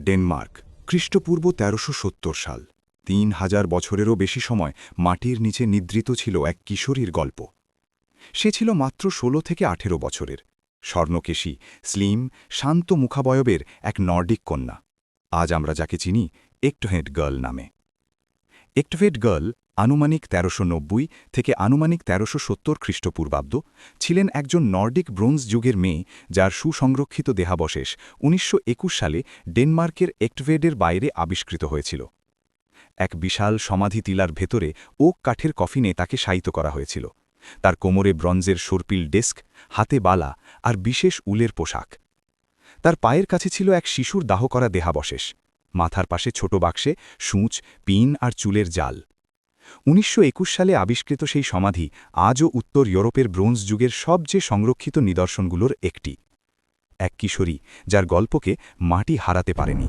Denmark, খ্রিস্টপূর্ব ১৩৭০ সাল। ৩,০০০ বছরেরও বেশি সময় মাটির নিচে নিদ্রিত ছিল এক কিশোরীর গল্প। সে ছিল মাত্র ১৬ থেকে ১৮ বছরের, স্বর্ণকেশী, স্লিম, শান্ত মুখাবয়বের এক নর্ডিক কন্যা। আজ আমরা যাকে চিনি একটভেড গার্ল নামে। একটভেড গার্ল আনুমানিক ১৩৯০ থেকে আনুমানিক ১৩৭০ খ্রিস্টপূর্বাব্দ ছিলেন একজন নর্ডিক ব্রোঞ্জ যুগের মেয়ে, যার সুসংরক্ষিত দেহাবশেষ ১৯২১ সালে ডেনমার্কের একটভেডের বাইরে আবিষ্কৃত হয়েছিল। এক বিশাল সমাধি টিলার ভেতরে ওক কাঠের কফিনে তাকে শায়িত করা হয়েছিল। তার কোমরে ব্রঞ্জের সর্পিল ডেস্ক, হাতে বালা আর বিশেষ উলের পোশাক। তার পায়ের কাছে ছিল এক শিশুর দাহ করা দেহাবশেষ, মাথার পাশে ছোট বাক্সে সূঁচ, পিন আর চুলের জাল। ১৯২১ সালে আবিষ্কৃত সেই সমাধি আজও উত্তর ইউরোপের ব্রোঞ্জ যুগের সবচেয়ে সংরক্ষিত নিদর্শনগুলোর একটি। এক কিশোরী যার গল্পকে মাটি হারাতে পারেনি।